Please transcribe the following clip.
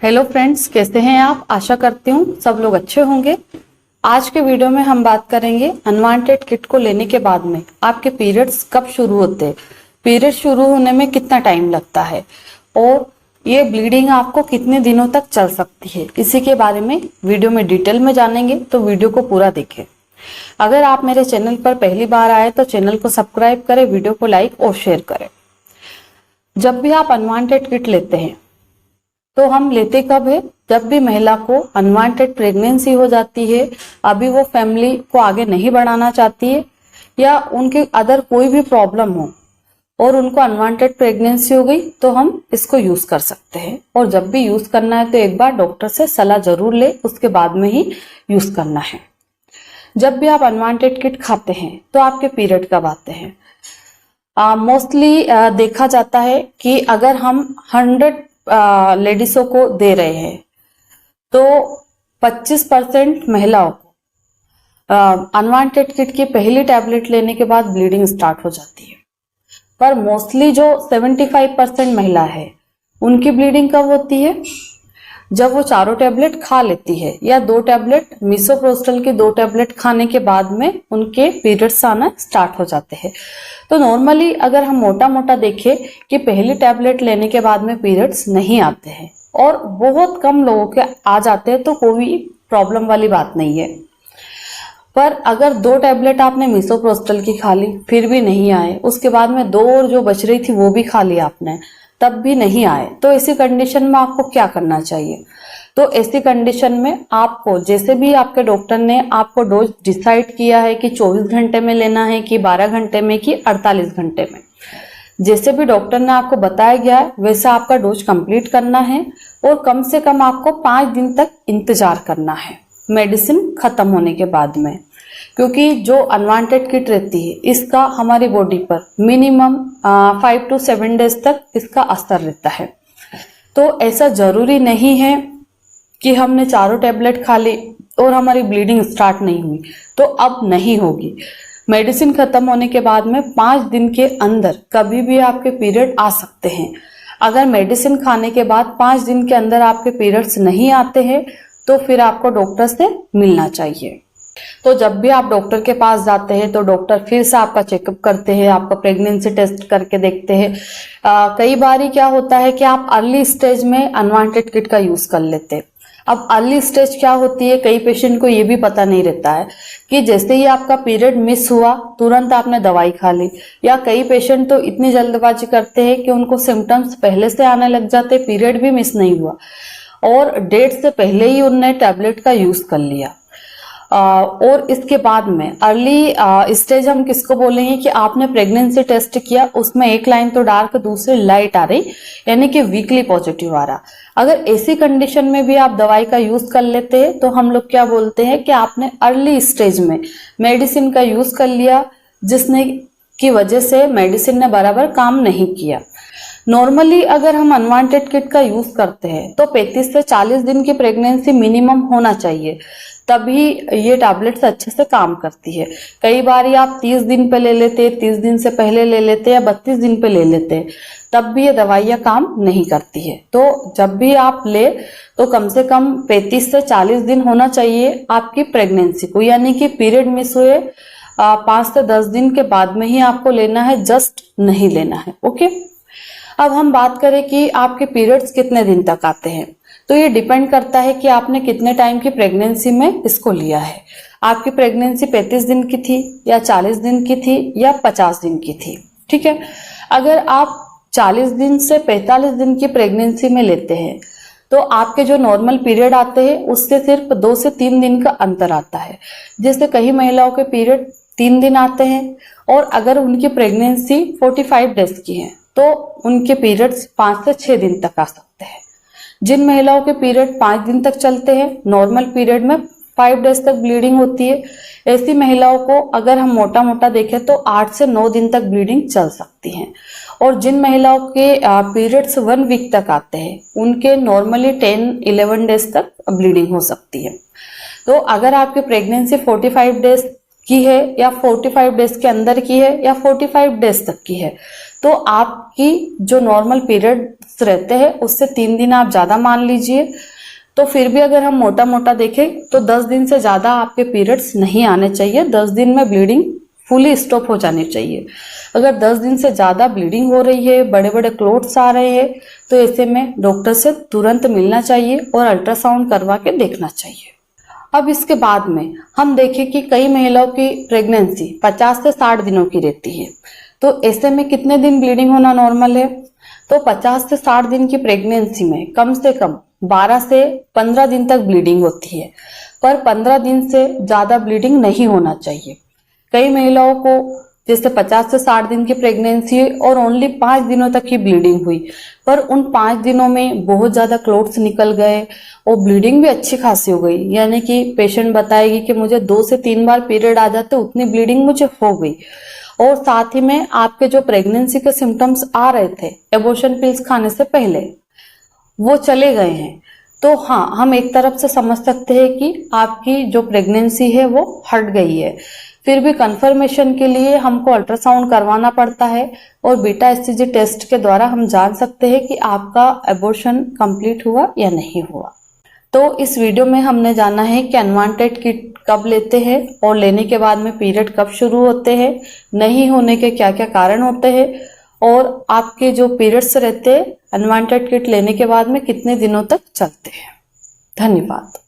Hello friends, कैसे हैं आप? आशा करती हूँ सब लोग अच्छे होंगे। आज के वीडियो में हम बात करेंगे अनवांटेड किट को लेने के बाद में आपके पीरियड्स कब शुरू होते हैं, पीरियड शुरू होने में कितना टाइम लगता है और ये ब्लीडिंग आपको कितने दिनों तक चल सकती है। इसी के बारे में वीडियो में डिटेल में जानेंगे, तो वीडियो को पूरा देखें। अगर आप मेरे चैनल पर पहली बार आए तो चैनल को सब्सक्राइब करें, वीडियो को लाइक और शेयर करें। जब भी आप अनवांटेड किट लेते हैं तो हम लेते कब है? जब भी महिला को अनवांटेड प्रेगनेंसी हो जाती है, अभी वो फैमिली को आगे नहीं बढ़ाना चाहती है या उनके अदर कोई भी प्रॉब्लम हो और उनको अनवांटेड प्रेगनेंसी हो गई, तो हम इसको यूज कर सकते हैं। और जब भी यूज करना है तो एक बार डॉक्टर से सलाह जरूर ले, उसके बाद में ही यूज करना है। जब भी आप अनवांटेड किट खाते हैं तो आपके पीरियड कब आते हैं? मोस्टली देखा जाता है कि अगर हम 100 लेडीजों को दे रहे हैं तो 25% महिलाओं को अनवांटेड किट की पहली टैबलेट लेने के बाद ब्लीडिंग स्टार्ट हो जाती है। पर मोस्टली जो 75% महिला है उनकी ब्लीडिंग कब होती है? जब वो चारों टैबलेट खा लेती है या 2 टैबलेट मिसोप्रोस्टल की 2 टैबलेट खाने के बाद में उनके पीरियड्स आना स्टार्ट हो जाते हैं। तो नॉर्मली अगर हम मोटा मोटा देखें कि पहली टैबलेट लेने के बाद में पीरियड्स नहीं आते हैं और बहुत कम लोगों के आ जाते हैं, तो कोई प्रॉब्लम वाली बात नहीं है। पर अगर 2 टैबलेट आपने मिसोप्रोस्टल की खा ली फिर भी नहीं आए, उसके बाद में 2 और जो बच रही थी वो भी खा ली आपने, तब भी नहीं आए, तो ऐसी कंडीशन में आपको क्या करना चाहिए? तो ऐसी कंडीशन में आपको, जैसे भी आपके डॉक्टर ने आपको डोज डिसाइड किया है कि 24 घंटे में लेना है कि 12 घंटे में कि 48 घंटे में, जैसे भी डॉक्टर ने आपको बताया गया है वैसा आपका डोज कंप्लीट करना है और कम से कम आपको 5 दिन तक इंतजार करना है मेडिसिन खत्म होने के बाद में। क्योंकि जो अनवांटेड किट रहती है इसका हमारी बॉडी पर मिनिमम 5 to 7 डेज तक इसका असर रहता है। तो ऐसा जरूरी नहीं है कि हमने चारों टैबलेट खा ली और हमारी ब्लीडिंग स्टार्ट नहीं हुई तो अब नहीं होगी। मेडिसिन खत्म होने के बाद में 5 दिन के अंदर कभी भी आपके पीरियड आ सकते हैं। अगर मेडिसिन खाने के बाद 5 दिन के अंदर आपके पीरियड्स नहीं आते हैं तो फिर आपको डॉक्टर से मिलना चाहिए। तो जब भी आप डॉक्टर के पास जाते हैं तो डॉक्टर फिर से आपका चेकअप करते हैं, आपका प्रेगनेंसी टेस्ट करके देखते हैं। कई बार क्या होता है कि आप अर्ली स्टेज में अनवांटेड किट का यूज कर लेते हैं। अब अर्ली स्टेज क्या होती है, कई पेशेंट को ये भी पता नहीं रहता है कि जैसे ही आपका पीरियड मिस हुआ तुरंत आपने दवाई खा ली, या कई पेशेंट तो इतनी जल्दबाजी करते हैं कि उनको सिम्टम्स पहले से आने लग जाते, पीरियड भी मिस नहीं हुआ और डेट से पहले ही उनने टैबलेट का यूज कर लिया। और इसके बाद में अर्ली स्टेज हम किसको बोलेंगे कि आपने प्रेगनेंसी टेस्ट किया, उसमें एक लाइन तो डार्क दूसरी लाइट आ रही, यानी कि वीकली पॉजिटिव आ रहा। अगर ऐसी कंडीशन में भी आप दवाई का यूज कर लेते हैं तो हम लोग क्या बोलते हैं कि आपने अर्ली स्टेज में मेडिसिन का यूज कर लिया, जिसने की वजह से मेडिसिन ने बराबर काम नहीं किया। नॉर्मली अगर हम अनवांटेड किट का यूज करते हैं तो 35 से 40 दिन की प्रेगनेंसी मिनिमम होना चाहिए, तभी ये टैबलेट्स अच्छे से काम करती है। कई बार आप 30 दिन पे ले लेते हैं, 30 दिन से पहले ले लेते हैं या 32 दिन पे ले लेते हैं, तब भी ये दवाइयाँ काम नहीं करती है। तो जब भी आप ले तो कम से कम 35 से 40 दिन होना चाहिए आपकी प्रेगनेंसी को, यानी कि पीरियड मिस हुए 5 से 10 दिन के बाद में ही आपको लेना है, जस्ट नहीं लेना है। ओके, अब हम बात करें कि आपके पीरियड्स कितने दिन तक आते हैं, तो ये डिपेंड करता है कि आपने कितने टाइम की प्रेगनेंसी में इसको लिया है। आपकी प्रेगनेंसी 35 दिन की थी या 40 दिन की थी या 50 दिन की थी, ठीक है। अगर आप 40 दिन से 45 दिन की प्रेगनेंसी में लेते हैं तो आपके जो नॉर्मल पीरियड आते हैं उससे सिर्फ 2 से 3 दिन का अंतर आता है। जैसे कई महिलाओं के पीरियड 3 दिन आते हैं और अगर उनकी प्रेगनेंसी 45 डेज की है तो उनके पीरियड्स 5 से 6 दिन तक आ सकते हैं। जिन महिलाओं के पीरियड 5 दिन तक चलते हैं, नॉर्मल पीरियड में 5 डेज तक ब्लीडिंग होती है, ऐसी महिलाओं को अगर हम मोटा मोटा देखें तो 8 से 9 दिन तक ब्लीडिंग चल सकती है। और जिन महिलाओं के पीरियड्स 1 वीक तक आते हैं उनके नॉर्मली 10-11 डेज तक ब्लीडिंग हो सकती है। तो अगर आपकी प्रेगनेंसी 45 डेज की है या 45 डेज के अंदर की है या 45 डेज तक की है, तो आपकी जो नॉर्मल पीरियड्स रहते हैं उससे 3 दिन आप ज्यादा मान लीजिए। तो फिर भी अगर हम मोटा मोटा देखें तो 10 दिन से ज्यादा आपके पीरियड्स नहीं आने चाहिए। 10 दिन में ब्लीडिंग फुली स्टॉप हो जानी चाहिए। अगर 10 दिन से ज्यादा ब्लीडिंग हो रही है, बड़े बड़े क्लोट्स आ रहे हैं, तो ऐसे में डॉक्टर से तुरंत मिलना चाहिए और अल्ट्रासाउंड करवा के देखना चाहिए। अब इसके बाद में हम देखें कि कई महिलाओं की प्रेगनेंसी 50 से 60 दिनों की रहती है, तो ऐसे में कितने दिन ब्लीडिंग होना नॉर्मल है? तो 50 से 60 दिन की प्रेगनेंसी में कम से कम 12 से 15 दिन तक ब्लीडिंग होती है, पर 15 दिन से ज्यादा ब्लीडिंग नहीं होना चाहिए। कई महिलाओं को जैसे 50 से 60 दिन की प्रेगनेंसी और ओनली 5 दिनों तक ही ब्लीडिंग हुई, पर उन 5 दिनों में बहुत ज्यादा क्लोट्स निकल गए और ब्लीडिंग भी अच्छी खासी हो गई। यानी कि पेशेंट बताएगी कि मुझे 2 से 3 बार पीरियड आ जाते, उतनी ब्लीडिंग मुझे हो गई। और साथ ही में आपके जो प्रेगनेंसी के सिम्टम्स आ रहे थे एबॉर्शन पिल्स खाने से पहले, वो चले गए हैं। तो हाँ, हम एक तरफ से समझ सकते हैं कि आपकी जो प्रेगनेंसी है वो हट गई है। फिर भी कंफर्मेशन के लिए हमको अल्ट्रासाउंड करवाना पड़ता है और बीटा एचसीजी टेस्ट के द्वारा हम जान सकते हैं कि आपका एबॉर्शन कंप्लीट हुआ या नहीं हुआ। तो इस वीडियो में हमने जाना है कि अनवांटेड किट कब लेते हैं और लेने के बाद में पीरियड कब शुरू होते हैं, नहीं होने के क्या क्या कारण होते हैं, और आपके जो पीरियड्स रहते हैं अनवांटेड किट लेने के बाद में कितने दिनों तक चलते हैं। धन्यवाद।